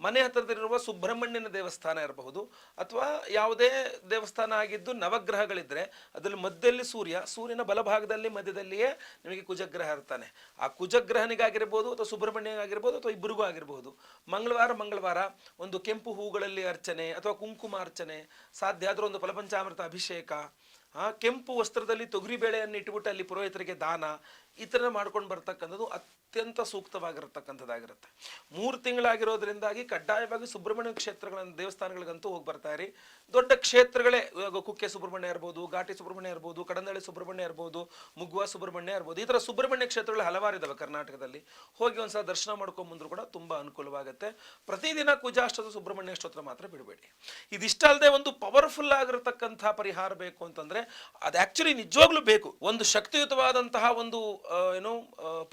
ಮನೆ ಹತ್ತಿರದಲ್ಲಿರುವ ಸುಬ್ರಹ್ಮಣ್ಯನ ದೇವಸ್ಥಾನ ಇರಬಹುದು ಅಥವಾ ಯಾವುದೇ ದೇವಸ್ಥಾನ ಆಗಿದ್ದು ನವಗ್ರಹಗಳಿದ್ರೆ ಅದರಲ್ಲಿ ಮಧ್ಯದಲ್ಲಿ ಸೂರ್ಯನ ಬಲಭಾಗದಲ್ಲಿ ಮಧ್ಯದಲ್ಲಿಯೇ ನಿಮಗೆ ಕುಜಗ್ರಹ ಇರ್ತಾನೆ. ಆ ಕುಜಗ್ರಹನಿಗಾಗಿರ್ಬೋದು ಅಥವಾ ಸುಬ್ರಹ್ಮಣ್ಯಗಾಗಿರ್ಬೋದು ಅಥವಾ ಇಬ್ಬರಿಗೂ ಆಗಿರ್ಬೋದು ಮಂಗಳವಾರ ಒಂದು ಕೆಂಪು ಹೂಗಳಲ್ಲಿ ಅರ್ಚನೆ ಅಥವಾ ಕುಂಕುಮ ಅರ್ಚನೆ, ಸಾಧ್ಯ ಆದರೂ ಒಂದು ಫಲಪಂಚಾಮೃತ ಅಭಿಷೇಕ, ಕೆಂಪು ವಸ್ತ್ರದಲ್ಲಿ ತೊಗರಿ ಬೇಳೆಯನ್ನು ಇಟ್ಬಿಟ್ಟು ಅಲ್ಲಿ ಪುರೋಹಿತರಿಗೆ ದಾನ, ಈ ಥರ ಮಾಡ್ಕೊಂಡು ಬರ್ತಕ್ಕಂಥದ್ದು ಅತ್ಯಂತ ಸೂಕ್ತವಾಗಿರತಕ್ಕಂಥದ್ದಾಗಿರುತ್ತೆ. 3 ತಿಂಗಳಾಗಿರೋದ್ರಿಂದಾಗಿ ಕಡ್ಡಾಯವಾಗಿ ಸುಬ್ರಹ್ಮಣ್ಯ ಕ್ಷೇತ್ರಗಳನ್ನು ದೇವಸ್ಥಾನಗಳಿಗಂತೂ ಹೋಗಿ ಬರ್ತಾ ಇರಿ. ದೊಡ್ಡ ಕ್ಷೇತ್ರಗಳೇ ಇವಾಗ ಕುಕ್ಕೆ ಸುಬ್ರಹ್ಮಣ್ಯ ಇರ್ಬೋದು, ಘಾಟಿ ಸುಬ್ರಹ್ಮಣ್ಯ ಇರ್ಬೋದು, ಕಡಂದಳ್ಳಿ ಸುಬ್ರಹ್ಮಣ್ಯ ಇರ್ಬೋದು, ಮುಗ್ವಾ ಸುಬ್ರಹ್ಮಣ್ಯ ಇರ್ಬೋದು, ಈ ಥರ ಸುಬ್ರಹ್ಮಣ್ಯ ಕ್ಷೇತ್ರಗಳು ಹಲವಾರು ಇದಾವೆ ಕರ್ನಾಟಕದಲ್ಲಿ. ಹೋಗಿ ಒಂದ್ಸಲ ದರ್ಶನ ಮಾಡ್ಕೊಂಬಂದ್ರು ಕೂಡ ತುಂಬ ಅನುಕೂಲವಾಗುತ್ತೆ. ಪ್ರತಿದಿನ ಕುಜಾಷ್ಟೋತ್ರ ಸುಬ್ರಹ್ಮಣ್ಯ ಸ್ತೋತ್ರ ಮಾತ್ರ ಬಿಡಬೇಡಿ. ಇದಿಷ್ಟಲ್ಲದೆ ಒಂದು ಪವರ್ಫುಲ್ ಆಗಿರತಕ್ಕಂಥ ಪರಿಹಾರ ಬೇಕು ಅಂತಂದ್ರೆ ಅದು ಆಕ್ಚುಲಿ ನಿಜವಾಗ್ಲೂ ಬೇಕು. ಒಂದು ಶಕ್ತಿಯುತವಾದಂತಹ ಒಂದು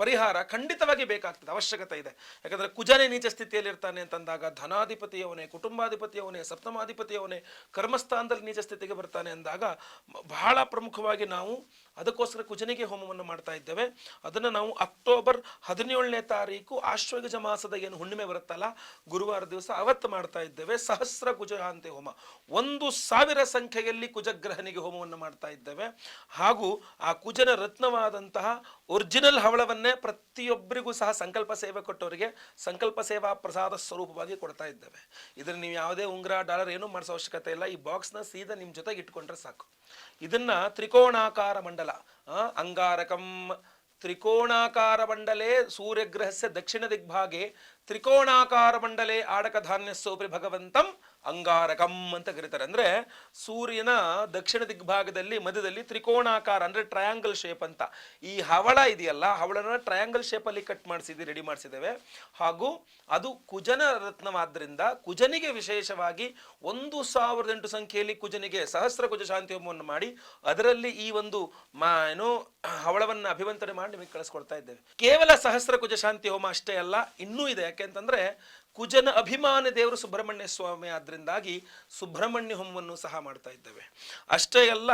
ಪರಿಹಾರ ಖಂಡಿತವಾಗಿ ಬೇಕಾಗ್ತದೆ, ಅವಶ್ಯಕತೆ ಇದೆ. ಯಾಕಂದ್ರೆ ಕುಜನೇ ನೀಚ ಸ್ಥಿತಿಯಲ್ಲಿ ಇರ್ತಾನೆ ಅಂತಂದಾಗ ಧನಾಧಿಪತಿಯವನೇ, ಕುಟುಂಬಾಧಿಪತಿಯವನೇ, ಸಪ್ತಮಾಧಿಪತಿಯವನೇ ಕರ್ಮಸ್ಥಾನದಲ್ಲಿ ನೀಚ ಸ್ಥಿತಿಗೆ ಬರ್ತಾನೆ ಅಂದಾಗ ಬಹಳ ಪ್ರಮುಖವಾಗಿ ನಾವು ಅದಕ್ಕೋಸ್ಕರ ಕುಜನಿಗೆ ಹೋಮವನ್ನು ಮಾಡ್ತಾ ಇದ್ದೇವೆ. ಅದನ್ನು ನಾವು ಅಕ್ಟೋಬರ್ 17ನೇ ತಾರೀಕು ಆಶ್ವಯುಜ ಮಾಸದ ಏನು ಹುಣ್ಣಿಮೆ ಬರುತ್ತಲ್ಲ ಗುರುವಾರ ದಿವಸ ಅವತ್ತು ಮಾಡ್ತಾ ಇದ್ದೇವೆ. ಸಹಸ್ರ ಕುಜಾಂತಿ ಹೋಮ, 1000 ಸಂಖ್ಯೆಯಲ್ಲಿ ಕುಜಗ್ರಹನಿಗೆ ಹೋಮವನ್ನು ಮಾಡ್ತಾ ಇದ್ದೇವೆ. ಹಾಗೂ ಆ ಕುಜನ ರತ್ನವಾದಂತಹ ಒರಿಜಿನಲ್ ಹವಳವನ್ನೇ ಪ್ರತಿಯೊಬ್ಬರಿಗೂ ಸಹ ಸಂಕಲ್ಪ ಸೇವೆ ಕೊಟ್ಟವರಿಗೆ ಸಂಕಲ್ಪ ಸೇವಾ ಪ್ರಸಾದ ಸ್ವರೂಪವಾಗಿ ಕೊಡ್ತಾ ಇದ್ದೇವೆ. ಇದನ್ನು ನೀವು ಯಾವುದೇ ಉಂಗುರ ಡಾಲರ್ ಏನೂ ಮಾಡಿಸೋ ಅವಶ್ಯಕತೆ ಇಲ್ಲ. ಈ ಬಾಕ್ಸ್ನ ಸೀದಾ ನಿಮ್ಮ ಜೊತೆಗೆ ಇಟ್ಕೊಂಡ್ರೆ ಸಾಕು. ಇದನ್ನ ತ್ರಿಕೋಣಾಕಾರ ಮಂಡಲ ಅಂಗಾರಕಂ ತ್ರಿಕೋಣಾಕಾರ ಮಂಡಲೆ ಸೂರ್ಯಗ್ರಹಸ್ಯ ದಕ್ಷಿಣ ದಿಗ್ಭಾಗೆ ತ್ರಿಕೋಣಾಕಾರ ಮಂಡಲೆ ಆಡಕಧಾನ್ಯಸ್ಸೋಪರಿ ಭಗವಂತಂ ಅಂಗಾರಕಂ ಅಂತ ಕರೀತಾರೆ. ಅಂದ್ರೆ ಸೂರ್ಯನ ದಕ್ಷಿಣ ದಿಗ್ಭಾಗದಲ್ಲಿ ಮಧ್ಯದಲ್ಲಿ ತ್ರಿಕೋಣಾಕಾರ ಅಂದ್ರೆ ಟ್ರಯಾಂಗಲ್ ಶೇಪ್ ಅಂತ ಈ ಹವಳ ಇದೆಯಲ್ಲ, ಹವಳನ ಟ್ರಯಾಂಗಲ್ ಶೇಪ್ ಅಲ್ಲಿ ಕಟ್ ಮಾಡಿಸಿದ್ವಿ, ರೆಡಿ ಮಾಡಿಸಿದ್ದೇವೆ. ಹಾಗೂ ಅದು ಕುಜನ ರತ್ನವಾದ್ರಿಂದ ಕುಜನಿಗೆ ವಿಶೇಷವಾಗಿ 1008 ಸಂಖ್ಯೆಯಲ್ಲಿ ಕುಜನಿಗೆ ಸಹಸ್ರ ಕುಜ ಶಾಂತಿ ಹೋಮವನ್ನು ಮಾಡಿ ಅದರಲ್ಲಿ ಈ ಒಂದು ಹವಳವನ್ನು ಅಭಿವಂತನೆ ಮಾಡಿ ನಿಮಗೆ ಕಳಿಸ್ಕೊಡ್ತಾ ಇದ್ದೇವೆ. ಕೇವಲ ಸಹಸ್ರ ಕುಜ ಶಾಂತಿ ಹೋಮ ಅಷ್ಟೇ ಅಲ್ಲ, ಇನ್ನೂ ಇದೆ. ಯಾಕೆಂತಂದ್ರೆ ಕುಜನ ಅಭಿಮಾನಿ ದೇವರು ಸುಬ್ರಹ್ಮಣ್ಯ ಸ್ವಾಮಿ ಆದ್ರಿಂದಾಗಿ ಸುಬ್ರಹ್ಮಣ್ಯ ಹೋಮವನ್ನು ಸಹ ಮಾಡ್ತಾ ಇದ್ದೇವೆ. ಅಷ್ಟೇ ಅಲ್ಲ,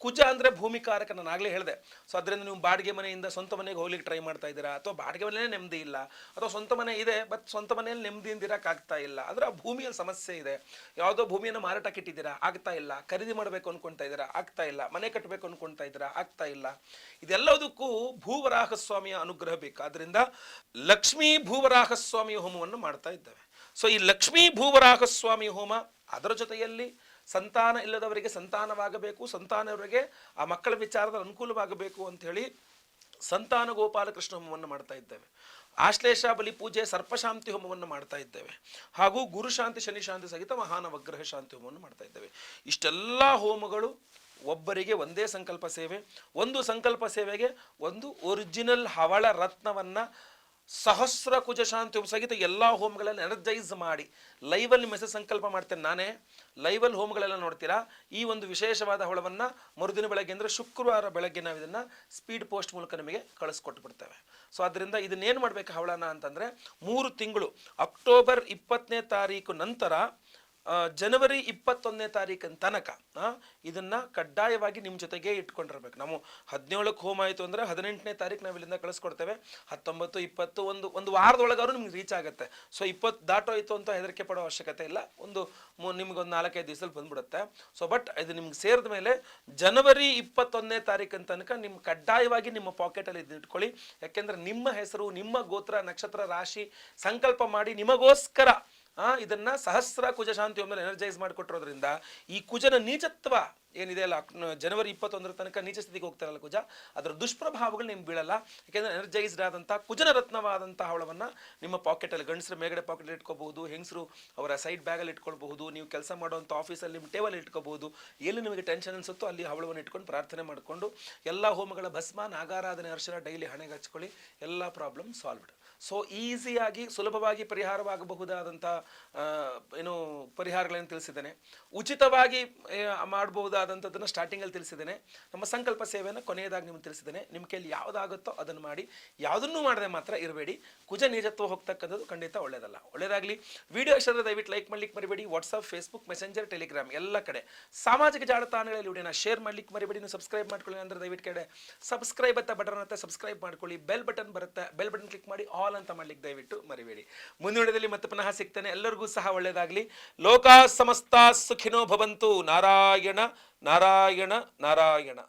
ಕುಜ ಅಂದ್ರೆ ಭೂಮಿಕಾರಕ, ನಾನು ಆಗ್ಲೇ ಹೇಳಿದೆ. ಸೊ ಅದರಿಂದ ನೀವು ಬಾಡಿಗೆ ಮನೆಯಿಂದ ಸ್ವಂತ ಮನೆಗೆ ಹೋಗ್ಲಿಕ್ಕೆ ಟ್ರೈ ಮಾಡ್ತಾ ಇದ್ದೀರಾ, ಅಥವಾ ಬಾಡಿಗೆ ಮನೆಯೇ ನೆಮ್ಮದಿ ಇಲ್ಲ, ಅಥವಾ ಸ್ವಂತ ಮನೆ ಇದೆ ಬಟ್ ಸ್ವಂತ ಮನೆಯಲ್ಲಿ ನೆಮ್ಮದಿಯಿಂದ ಇರೋಕ್ಕಾಗ್ತಾ ಇಲ್ಲ, ಅಂದ್ರೆ ಆ ಭೂಮಿಯಲ್ಲಿ ಸಮಸ್ಯೆ ಇದೆ. ಯಾವುದೋ ಭೂಮಿಯನ್ನು ಮಾರಾಟಕ್ಕೆ ಇಟ್ಟಿದ್ದೀರಾ, ಆಗ್ತಾ ಇಲ್ಲ. ಖರೀದಿ ಮಾಡಬೇಕು ಅನ್ಕೊಳ್ತಾ ಇದ್ದೀರಾ, ಆಗ್ತಾ ಇಲ್ಲ. ಮನೆ ಕಟ್ಟಬೇಕು ಅನ್ಕೊಳ್ತಾ ಇದ್ದೀರಾ, ಆಗ್ತಾ ಇಲ್ಲ. ಇದೆಲ್ಲದಕ್ಕೂ ಭೂವರಾಹ ಸ್ವಾಮಿಯ ಅನುಗ್ರಹ ಬೇಕು. ಆದ್ರಿಂದ ಲಕ್ಷ್ಮೀ ಭೂವರಾಹ ಸ್ವಾಮಿಯ ಹೋಮವನ್ನು ಮಾಡ್ತಾ ಇದ್ದೇವೆ. ಸೊ ಈ ಲಕ್ಷ್ಮೀ ಭೂವರಾಹ ಸ್ವಾಮಿ ಹೋಮ, ಅದರ ಜೊತೆಯಲ್ಲಿ ಸಂತಾನ ಇಲ್ಲದವರಿಗೆ ಸಂತಾನವಾಗಬೇಕು, ಸಂತಾನವರಿಗೆ ಆ ಮಕ್ಕಳ ವಿಚಾರದಲ್ಲಿ ಅನುಕೂಲವಾಗಬೇಕು ಅಂತ ಹೇಳಿ ಸಂತಾನ ಗೋಪಾಲಕೃಷ್ಣ ಹೋಮವನ್ನು ಮಾಡ್ತಾ ಇದ್ದೇವೆ. ಆಶ್ಲೇಷ ಬಲಿ ಪೂಜೆ ಸರ್ಪಶಾಂತಿ ಹೋಮವನ್ನು ಮಾಡ್ತಾ ಇದ್ದೇವೆ. ಹಾಗೂ ಗುರುಶಾಂತಿ ಶನಿಶಾಂತಿ ಸಹಿತ ಮಹಾನವಗ್ರಹ ಶಾಂತಿ ಹೋಮವನ್ನು ಮಾಡ್ತಾ ಇದ್ದೇವೆ. ಇಷ್ಟೆಲ್ಲ ಹೋಮಗಳು ಒಬ್ಬರಿಗೆ ಒಂದೇ ಸಂಕಲ್ಪ ಸೇವೆ. ಒಂದು ಸಂಕಲ್ಪ ಸೇವೆಗೆ ಒಂದು ಒರಿಜಿನಲ್ ಹವಳ ರತ್ನವನ್ನ ಸಹಸ್ರ ಕುಜ ಶಾಂತಿ ಹೋಮ ಸಹಿತ ಎಲ್ಲ ಹೋಮಗಳನ್ನು ಎನರ್ಜೈಸ್ ಮಾಡಿ ಲೈವಲ್ಲಿ ನಿಮ್ಮ ಹೆಸರು ಸಂಕಲ್ಪ ಮಾಡ್ತೇನೆ ನಾನೇ. ಲೈವಲ್ಲಿ ಹೋಮಗಳೆಲ್ಲ ನೋಡ್ತೀರಾ. ಈ ಒಂದು ವಿಶೇಷವಾದ ಹವಳವನ್ನು ಮರುದಿನ ಬೆಳಗ್ಗೆ ಅಂದರೆ ಶುಕ್ರವಾರ ಬೆಳಗ್ಗೆ ನಾವು ಇದನ್ನು ಸ್ಪೀಡ್ ಪೋಸ್ಟ್ ಮೂಲಕ ನಿಮಗೆ ಕಳಿಸ್ಕೊಟ್ಬಿಡ್ತೇವೆ. ಸೊ ಅದರಿಂದ ಇದನ್ನೇನು ಮಾಡಬೇಕು ಹವಳನ ಅಂತಂದರೆ 3 ತಿಂಗಳು ಅಕ್ಟೋಬರ್ 20ನೇ ತಾರೀಕು ನಂತರ ಜನವರಿ 21ನೇ ತಾರೀಕಿನ ತನಕ ಇದನ್ನು ಕಡ್ಡಾಯವಾಗಿ ನಿಮ್ಮ ಜೊತೆಗೆ ಇಟ್ಕೊಂಡಿರ್ಬೇಕು. ನಾವು 17ಕ್ಕೆ ಹೋಮ ಆಯಿತು ಅಂದರೆ 18ನೇ ತಾರೀಕು ನಾವು ಇಲ್ಲಿಂದ ಕಳಿಸ್ಕೊಡ್ತೇವೆ. 19, 20 ಒಂದು ವಾರದೊಳಗಾದ್ರೂ ನಿಮ್ಗೆ ರೀಚ್ ಆಗುತ್ತೆ. ಸೊ 20 ದಾಟೋಯ್ತು ಅಂತ ಹೆದರಿಕೆ ಪಡೋ ಅವಶ್ಯಕತೆ ಇಲ್ಲ. ನಿಮ್ಗೊಂದು 4-5 ದಿವಸದಲ್ಲಿ ಬಂದ್ಬಿಡುತ್ತೆ. ಸೊ ಬಟ್ ಇದು ನಿಮ್ಗೆ ಸೇರಿದ ಮೇಲೆ ಜನವರಿ 21ನೇ ತಾರೀಕಿನ ತನಕ ನಿಮ್ಮ ಕಡ್ಡಾಯವಾಗಿ ನಿಮ್ಮ ಪಾಕೆಟಲ್ಲಿ ಇದು ಇಟ್ಕೊಳ್ಳಿ. ಯಾಕೆಂದರೆ ನಿಮ್ಮ ಹೆಸರು, ನಿಮ್ಮ ಗೋತ್ರ, ನಕ್ಷತ್ರ, ರಾಶಿ ಸಂಕಲ್ಪ ಮಾಡಿ ನಿಮಗೋಸ್ಕರ ಇದನ್ನ ಸಹಸ್ರ ಕುಜ ಶಾಂತಿ ಹೋಮದಲ್ಲಿ ಎನರ್ಜೈಸ್ ಮಾಡಿಕೊಟ್ಟಿರೋದ್ರಿಂದ ಈ ಕುಜನ ನೀಚತ್ವ ಏನಿದೆ ಅಲ್ಲ, ಜನವರಿ 21ರ ತನಕ ನೀಚ ಸ್ಥಿತಿಗೆ ಹೋಗ್ತಾರಲ್ಲ ಕುಜ, ಅದರ ದುಷ್ಪ್ರಭಾವಗಳು ನಿಮ್ಗೆ ಬೀಳಲ್ಲ. ಯಾಕೆಂದರೆ ಎನರ್ಜೈಸ್ಡ್ ಆದಂಥ ಕುಜನ ರತ್ನವಾದಂಥ ಹವಳವನ್ನು ನಿಮ್ಮ ಪಾಕೆಟಲ್ಲಿ, ಗಂಡಸರ ಮೇಗಡೆ ಪಾಕೆಟಲ್ಲಿ ಇಟ್ಕೋಬಹುದು, ಹೆಂಗಸರು ಅವರ ಸೈಡ್ ಬ್ಯಾಗಲ್ಲಿ ಇಟ್ಕೊಳ್ಬಹುದು, ನೀವು ಕೆಲಸ ಮಾಡುವಂಥ ಆಫೀಸಲ್ಲಿ ನಿಮ್ಮ ಟೇಬಲ್ ಇಟ್ಕೋಬಹುದು. ಎಲ್ಲಿ ನಿಮಗೆ ಟೆನ್ಷನ್ ಅನಿಸುತ್ತೋ ಅಲ್ಲಿ ಹವಳವನ್ನು ಇಟ್ಕೊಂಡು ಪ್ರಾರ್ಥನೆ ಮಾಡಿಕೊಂಡು ಎಲ್ಲ ಹೋಮಗಳ ಭಸ್ಮ, ನಾಗಾರಾಧನೆ, ಅರ್ಶನ ಡೈಲಿ ಹಣೆಗೆ ಹಚ್ಕೊಳ್ಳಿ. ಎಲ್ಲ ಪ್ರಾಬ್ಲಮ್ ಸಾಲ್ವ್ಡ್. ಸೊ ಈಸಿಯಾಗಿ ಸುಲಭವಾಗಿ ಪರಿಹಾರವಾಗಬಹುದಾದಂಥ ಪರಿಹಾರಗಳನ್ನು ತಿಳಿಸಿದ್ದೇನೆ. ಉಚಿತವಾಗಿ ಮಾಡಬಹುದಾದಂಥದ್ದನ್ನು ಸ್ಟಾರ್ಟಿಂಗಲ್ಲಿ ತಿಳಿಸಿದ್ದೇನೆ. ನಮ್ಮ ಸಂಕಲ್ಪ ಸೇವೆಯನ್ನು ಕೊನೆಯದಾಗಿ ನಿಮ್ಗೆ ತಿಳಿಸಿದ್ದೇನೆ. ನಿಮ್ಮ ಕೈಯಲ್ಲಿ ಯಾವುದಾಗುತ್ತೋ ಅದನ್ನು ಮಾಡಿ, ಯಾವುದನ್ನೂ ಮಾಡದೆ ಮಾತ್ರ ಇರಬೇಡಿ. ಕುಜ ನೀಚತ್ವ ಹೋಗ್ತಕ್ಕಂಥದ್ದು ಖಂಡಿತ ಒಳ್ಳೆಯದಲ್ಲ. ಒಳ್ಳೆಯದಾಗಲಿ. ವಿಡಿಯೋ ಇಷ್ಟ ದಯವಿಟ್ಟು ಲೈಕ್ ಮಾಡ್ಲಿಕ್ಕೆ ಮರಿಬೇಡಿ. ವಾಟ್ಸಪ್, ಫೇಸ್ಬುಕ್, ಮೆಸೆಂಜರ್, ಟೆಲಿಗ್ರಾಮ್ ಎಲ್ಲ ಕಡೆ ಸಾಮಾಜಿಕ ಜಾಲತಾಣಗಳಲ್ಲಿ ವಿಡಿಯೋನ ಶೇರ್ ಮಾಡ್ಲಿಕ್ಕೆ ಮರಿಬೇಡಿ. ನೀವು ಸಬ್ಸ್ಕ್ರೈಬ್ ಮಾಡ್ಕೊಳ್ಳಿ ಅಂದರೆ ದಯವಿಟ್ಟು ಕಡೆ ಸಬ್ಸ್ಕ್ರೈಬ್ ಅಂತ ಬಟನ್ ಅಂತ ಸಬ್ಸ್ಕ್ರೈಬ್ ಮಾಡ್ಕೊಳ್ಳಿ. ಬೆಲ್ ಬಟನ್ ಬರುತ್ತೆ, ಬೆಲ್ ಬಟನ್ ಕ್ಲಿಕ್ ಮಾಡಿ ಆಲ್ ಅಂತ ಮಾಡ್ಲಿಕ್ಕೆ ದಯವಿಟ್ಟು ಮರಿಬೇಡಿ. ಮುಂದಿನ ವಿಡಿಯೋದಲ್ಲಿ ಮತ್ತೆ ಪುನಃ ಸಿಗ್ತೇನೆ. ಎಲ್ಲರಿಗೂ ಸಹ ಒಳ್ಳೆಯದಾಗಲಿ. ಲೋಕ ಸಮಸ್ತ ಸುಖಿನೋ ಭವಂತು. ನಾರಾಯಣ ನಾರಾಯಣ ನಾರಾಯಣ.